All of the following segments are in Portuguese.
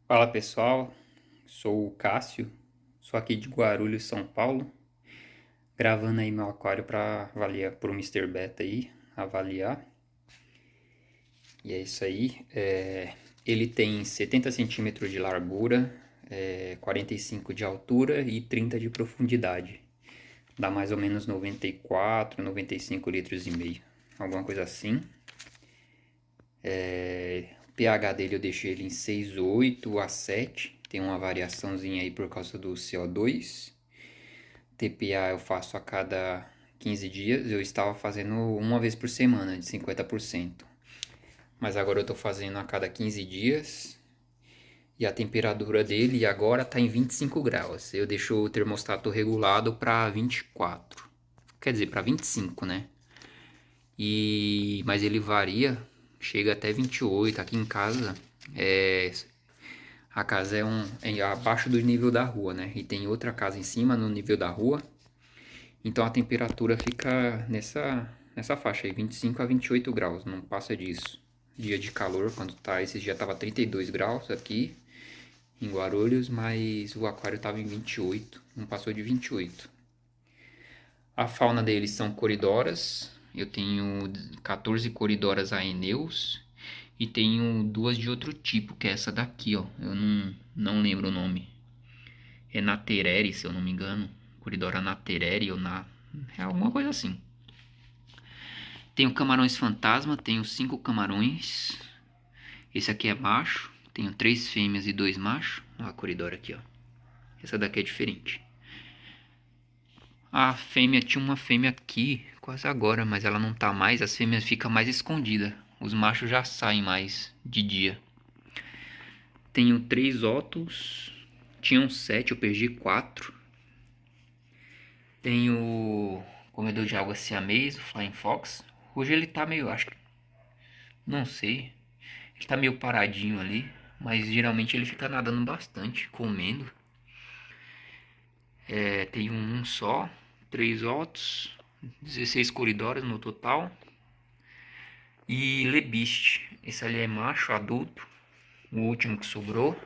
Fala pessoal, sou o Cássio, sou aqui de Guarulhos, São Paulo, gravando aí meu aquário para avaliar por Mister Beta aí, avaliar. E é isso aí. Ele tem 70 centímetros de largura, 45 de altura e 30 de profundidade. Dá mais ou menos 94, 95 litros e meio, alguma coisa assim. O pH dele eu deixei ele em 6,8 a 7. Tem uma variaçãozinha aí por causa do CO2. TPA eu faço a cada 15 dias. Eu estava fazendo uma vez por semana, de 50%. Mas agora eu estou fazendo a cada 15 dias. E a temperatura dele agora está em 25 graus. Eu deixo o termostato regulado para 24. Quer dizer, para 25, né? Mas ele varia, chega até 28. Aqui em casa, a casa é abaixo do nível da rua, né? E tem outra casa em cima, no nível da rua. Então a temperatura fica nessa faixa aí, 25 a 28 graus, não passa disso. Dia de calor, quando tá, esse dia tava 32 graus aqui em Guarulhos, mas o aquário tava em 28, não passou de 28. A fauna deles são coridoras, eu tenho 14 coridoras aeneus e tenho duas de outro tipo, que é essa daqui, ó, eu não lembro o nome. É Naterere, se eu não me engano, Coridora Naterere ou é alguma coisa assim. Tenho camarões fantasma, tenho 5 camarões. Esse aqui é macho, tenho 3 fêmeas e 2 machos. Olha a coridora aqui, ó. Essa daqui é diferente. A fêmea, tinha uma fêmea aqui, quase agora, mas ela não tá mais. As fêmeas ficam mais escondidas. Os machos já saem mais de dia. Tenho 3 ótos. Tinham 7, eu perdi 4. Tenho comedor de água siamês, o Flying Fox. Hoje ele tá meio, acho que, não sei. Ele tá meio paradinho ali, mas geralmente ele fica nadando bastante, comendo. Tem um só, 3 ótos, 16 coridoras no total. E lebiste, esse ali é macho, adulto, o último que sobrou.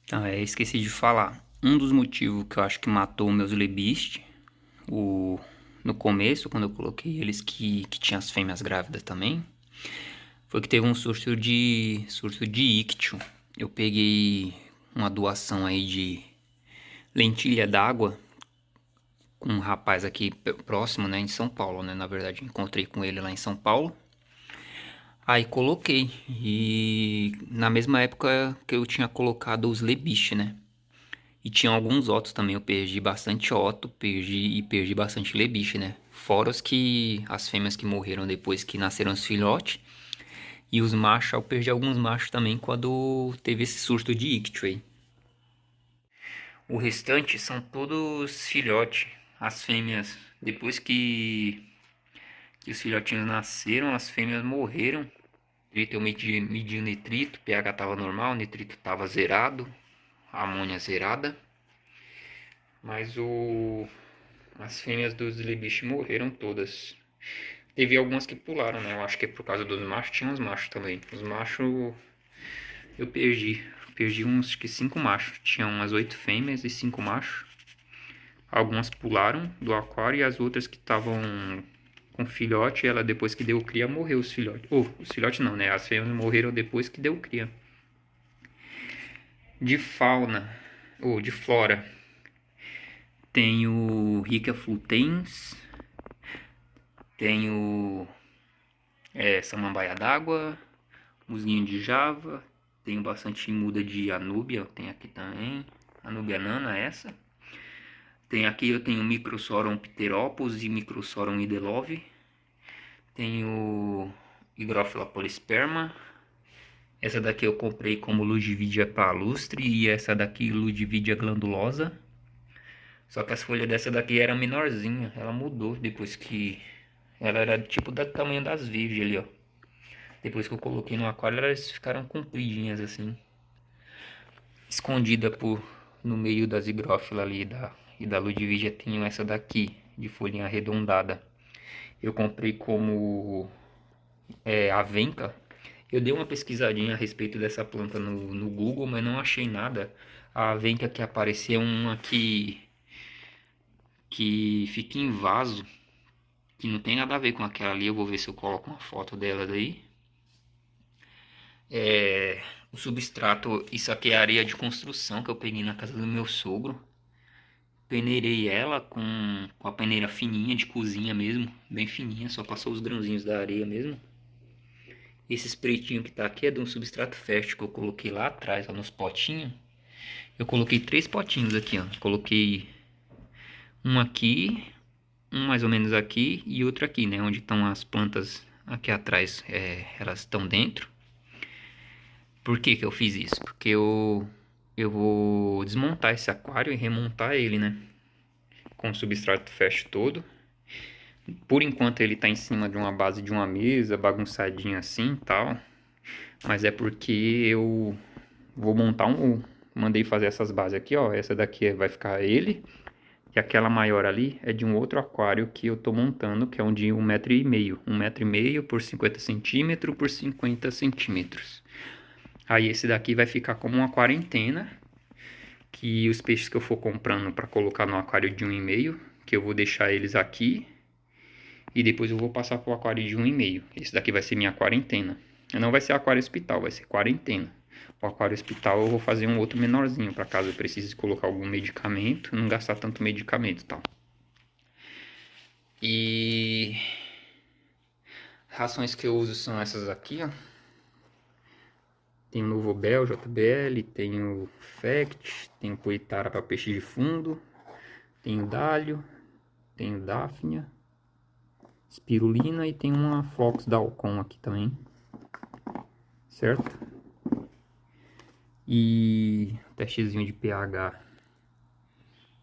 Então, esqueci de falar. Um dos motivos que eu acho que matou meus lebiste, no começo, quando eu coloquei eles, que tinha as fêmeas grávidas também, foi que teve um surto de ictio. Eu peguei uma doação aí de lentilha d'água com um rapaz aqui próximo, né, em São Paulo, né, na verdade encontrei com ele lá em São Paulo. Aí coloquei, e na mesma época que eu tinha colocado os lebiche, né, e tinha alguns otos também, eu perdi bastante oto, perdi bastante lebiche, né, fora as fêmeas que morreram depois que nasceram os filhotes. E os machos, eu perdi alguns machos também quando teve esse surto de ictio aí. O restante são todos filhotes. As fêmeas, depois que os filhotinhos nasceram, as fêmeas morreram. Eu medi o nitrito, pH estava normal, o nitrito estava zerado, a amônia zerada. Mas as fêmeas dos lebiches morreram todas. Teve algumas que pularam, né? Eu acho que é por causa dos machos, tinha uns machos também. Os machos eu perdi. Perdi uns acho que 5 machos. Tinha umas 8 fêmeas e 5 machos. Algumas pularam do aquário e as outras que estavam com filhote, ela depois que deu cria morreu os filhotes. Os filhotes não, né? As fêmeas morreram depois que deu cria. De fauna, de flora, tenho Rica Flutens, tenho samambaia d'água, musguinho de Java, tenho bastante muda de Anúbia, tem aqui também, Anúbia nana essa. Tem aqui eu tenho Microsorum pteropus e Microsorum idelove. Tenho Hygrophila polisperma. Essa daqui eu comprei como Ludwigia palustre e essa daqui Ludwigia glandulosa. Só que as folhas dessa daqui eram menorzinha, ela mudou depois que ela era tipo do tamanho das virgens ali, ó. Depois que eu coloquei no aquário, elas ficaram compridinhas assim, escondida no meio das higrófilas ali e da Ludwigia tinha essa daqui de folhinha arredondada. Eu comprei como avenca. Eu dei uma pesquisadinha a respeito dessa planta no Google, mas não achei nada. A venca que apareceu uma que fica em vaso, que não tem nada a ver com aquela ali. Eu vou ver se eu coloco uma foto dela daí. O substrato, isso aqui é areia de construção que eu peguei na casa do meu sogro. Peneirei ela com a peneira fininha de cozinha mesmo, bem fininha, só passou os grãozinhos da areia mesmo. Esse pretinho que tá aqui é de um substrato fértil que eu coloquei lá atrás, ó, nos potinhos. Eu coloquei 3 potinhos aqui, ó. Coloquei um aqui, um mais ou menos aqui e outro aqui, né? Onde estão as plantas aqui atrás, elas estão dentro. Por que que eu fiz isso? Porque eu vou desmontar esse aquário e remontar ele, né? Com o substrato fértil todo. Por enquanto ele tá em cima de uma base de uma mesa, bagunçadinho assim e tal. Mas é porque eu vou montar mandei fazer essas bases aqui, ó. Essa daqui vai ficar ele. E aquela maior ali é de um outro aquário que eu tô montando, que é um de 1,5 m. 1,5 m por 50 centímetros por 50 centímetros. Aí esse daqui vai ficar como uma quarentena. Que os peixes que eu for comprando para colocar no aquário de 1,5 m, que eu vou deixar eles aqui. E depois eu vou passar pro aquário de 1,5 m. Esse daqui vai ser minha quarentena. Não vai ser aquário hospital, vai ser quarentena. O aquário hospital eu vou fazer um outro menorzinho, para caso eu precise colocar algum medicamento, não gastar tanto medicamento e tal. E rações que eu uso são essas aqui, ó. Tem o Novobel, JBL, tem o Fact, tem o Poitara para peixe de fundo, tem o Dálio, tem o Daphnia, Spirulina e tem uma Flox da Alcon aqui também, certo? E testezinho de pH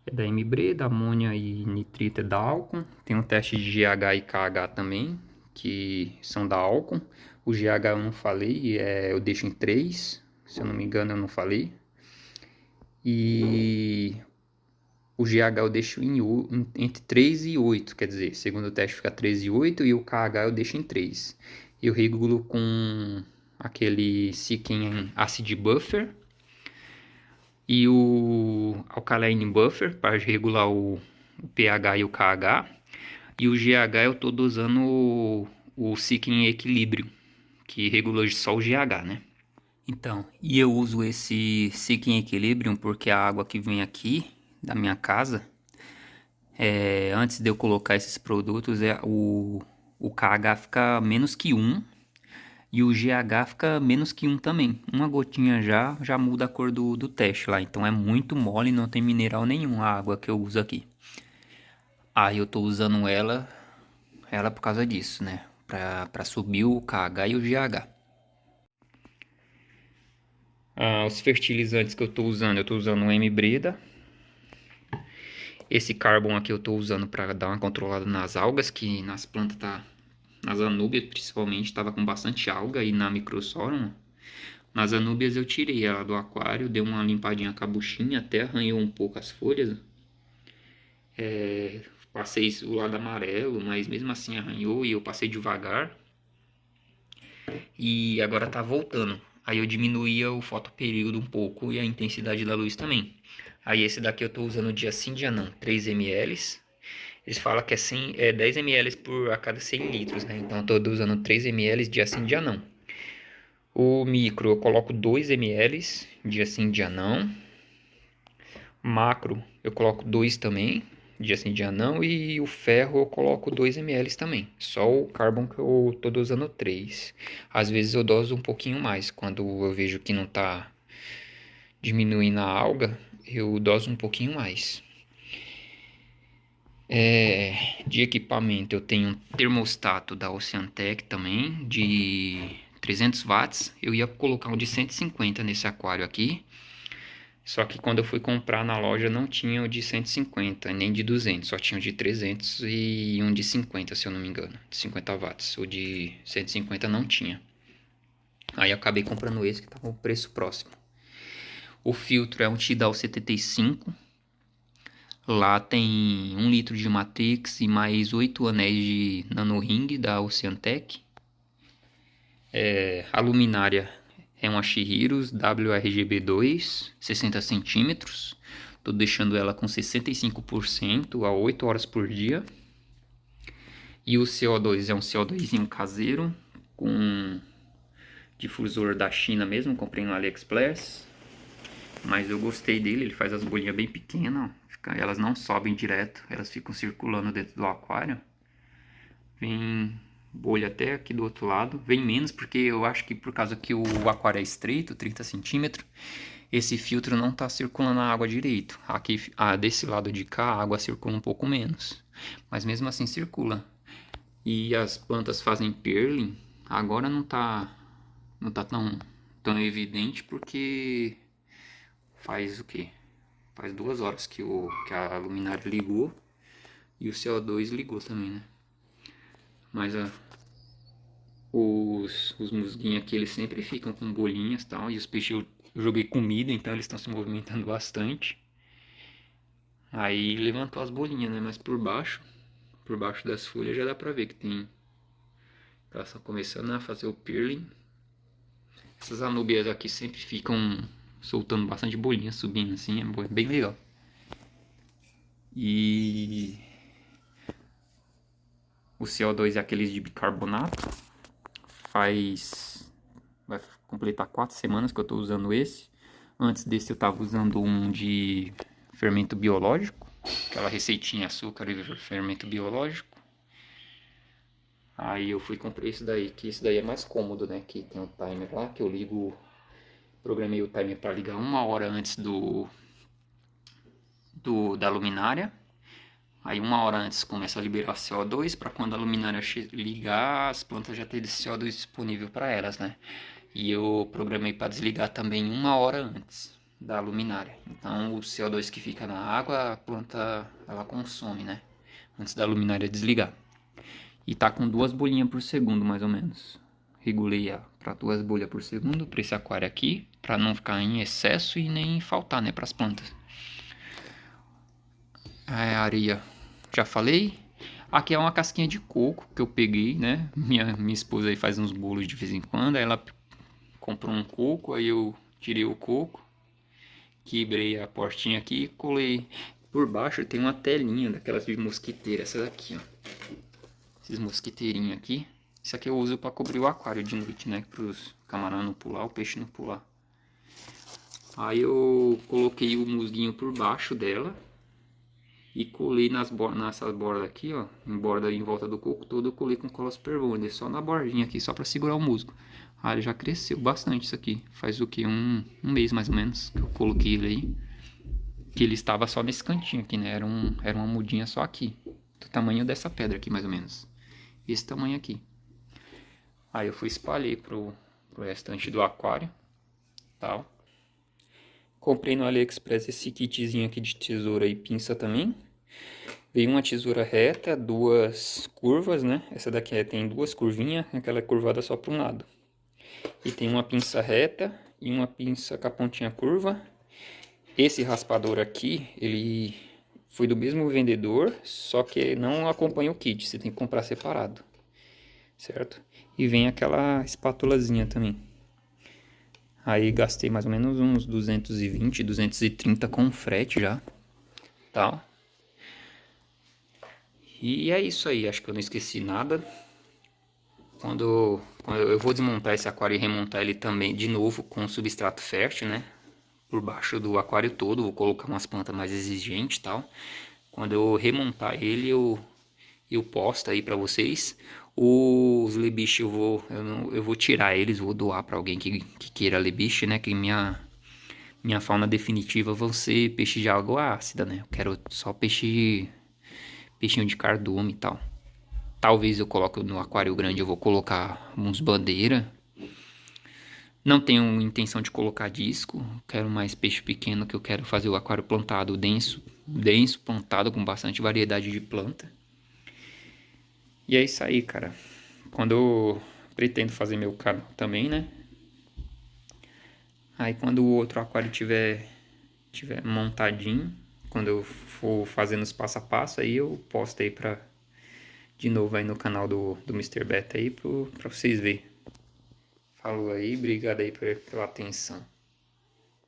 é da MBRE, amônia e nitrito é da Alcon. Tem um teste de GH e KH também, que são da Alcon. O GH eu não falei, eu deixo em 3, se eu não me engano eu não falei. E o GH eu deixo entre 3 e 8, quer dizer, segundo o teste fica 3 e 8 e o KH eu deixo em 3. Eu regulo com aquele Seeking Acid Buffer e o Alkaline Buffer para regular o pH e o KH. E o GH eu estou dosando o Seeking Equilíbrio, que regula só o GH, né? Então, e eu uso esse Seeking Equilibrium porque a água que vem aqui da minha casa, antes de eu colocar esses produtos, o KH fica menos que 1 e o GH fica menos que 1 também. Uma gotinha já muda a cor do teste lá. Então é muito mole, não tem mineral nenhum a água que eu uso aqui. Aí eu tô usando ela por causa disso, né? Pra subir o KH e o GH. Os fertilizantes que eu tô usando o M-Breda. Esse Carbon aqui eu tô usando para dar uma controlada nas algas, que nas plantas tá... Nas anúbias principalmente tava com bastante alga e na Microsorum. Nas anúbias eu tirei ela do aquário, dei uma limpadinha com a buchinha, até arranhou um pouco as folhas. Passei o lado amarelo, mas mesmo assim arranhou e eu passei devagar. E agora tá voltando. Aí eu diminuía o fotoperíodo um pouco e a intensidade da luz também. Aí esse daqui eu tô usando dia sim, dia não, 3 ml. Eles falam que é 10 ml a cada 100 litros, né? Então eu tô usando 3 ml dia sim, dia não. O micro eu coloco 2 ml, dia sim, dia não. Macro eu coloco 2 também, dia sim, dia não. E o ferro eu coloco 2 ml também. Só o Carbon que eu tô usando 3. Às vezes eu doso um pouquinho mais. Quando eu vejo que não tá diminuindo a alga, eu doso um pouquinho mais. De equipamento eu tenho um termostato da Oceantec também, de 300 watts. Eu ia colocar um de 150 nesse aquário aqui. Só que quando eu fui comprar na loja não tinha o de 150, nem de 200. Só tinha o de 300 e um de 50, se eu não me engano. De 50 watts. O de 150 não tinha. Aí eu acabei comprando esse que estava com o preço próximo. O filtro é um Tidal 75. Lá tem 1 litro de Matrix e mais 8 anéis de nano ring da Oceantec. A luminária é uma Shihiros WRGB2, 60 centímetros. Tô deixando ela com 65% a 8 horas por dia. E o CO2 é um CO2zinho caseiro, com difusor da China mesmo, comprei no AliExpress. Mas eu gostei dele, ele faz as bolinhas bem pequenas, elas não sobem direto, elas ficam circulando dentro do aquário. Vem bolha até aqui do outro lado, vem menos porque eu acho que por causa que o aquário é estreito, 30 centímetros, esse filtro não está circulando a água direito. Aqui, desse lado de cá, a água circula um pouco menos, mas mesmo assim circula. E as plantas fazem pearling, agora não tá tão evidente porque faz o quê? Faz 2 horas que a luminária ligou e o CO2 ligou também, né? Mas os musguinhos aqui, eles sempre ficam com bolinhas e tal. E os peixes eu joguei comida, então eles estão se movimentando bastante. Aí levantou as bolinhas, né? Mas por baixo das folhas já dá pra ver que tem. Elas estão começando a fazer o pearling. Essas anúbias aqui sempre ficam soltando bastante bolinha, subindo assim, é bem legal. E o CO2 é aqueles de bicarbonato. Vai completar 4 semanas que eu estou usando esse. Antes desse eu estava usando um de fermento biológico, aquela receitinha açúcar e fermento biológico. Aí eu fui e comprei esse daí, que esse daí é mais cômodo, né? Que tem o timer lá, que eu ligo, programei o timer para ligar 1 hora antes da luminária. Aí 1 hora antes começa a liberar CO2 para quando a luminária ligar, as plantas já terem CO2 disponível para elas, né? E eu programei para desligar também 1 hora antes da luminária. Então o CO2 que fica na água, a planta ela consome, né? Antes da luminária desligar. E tá com 2 bolinhas por segundo, mais ou menos. Regulei para 2 bolhas por segundo para esse aquário aqui, para não ficar em excesso e nem faltar, né, para as plantas. A areia, já falei. Aqui é uma casquinha de coco que eu peguei, né? Minha esposa aí faz uns bolos de vez em quando. Aí ela comprou um coco, aí eu tirei o coco, quebrei a portinha aqui e colei. Por baixo tem uma telinha daquelas de mosquiteira, essa daqui, ó. Esses mosquiteirinhos aqui. Isso aqui eu uso para cobrir o aquário de noite, né? Para os camarões não pular, o peixe não pular. Aí eu coloquei o musguinho por baixo dela e colei nessas bordas aqui, ó, em volta do coco todo, eu colei com cola super bonder, só na bordinha aqui, só para segurar o musgo. Ah, ele já cresceu bastante isso aqui. Faz o que? Um mês mais ou menos que eu coloquei ele aí. Que ele estava só nesse cantinho aqui, né? Era uma mudinha só aqui. Do tamanho dessa pedra aqui, mais ou menos. Esse tamanho aqui. Aí eu fui espalhei pro restante do aquário. Tal. Comprei no AliExpress esse kitzinho aqui de tesoura e pinça também. Veio uma tesoura reta, 2 curvas, né? Essa daqui tem 2 curvinhas, aquela é curvada só para um lado. E tem uma pinça reta e uma pinça com a pontinha curva. Esse raspador aqui, ele foi do mesmo vendedor, só que não acompanha o kit, você tem que comprar separado, certo? E vem aquela espátulazinha também. Aí gastei mais ou menos uns 220, 230 com frete já, tal. E é isso aí, acho que eu não esqueci nada. Quando eu vou desmontar esse aquário e remontar ele também de novo com substrato fértil, né? Por baixo do aquário todo, vou colocar umas plantas mais exigentes e tal. Quando eu remontar ele, eu posto aí pra vocês. Os lebiches eu vou tirar eles, vou doar pra alguém que queira lebiche, né? Que minha fauna definitiva vão ser peixe de água ácida, né? Eu quero só peixinho de cardume e tal. Talvez eu coloque no aquário grande, eu vou colocar uns bandeira. Não tenho intenção de colocar disco, quero mais peixe pequeno, que eu quero fazer o aquário plantado denso, plantado com bastante variedade de planta. E é isso aí, cara. Quando eu pretendo fazer meu canal também, né? Aí quando o outro aquário tiver montadinho, quando eu for fazendo os passo a passo, aí eu posto aí de novo aí no canal do Mr. Beta aí pra vocês verem. Falou aí, obrigado aí pela atenção.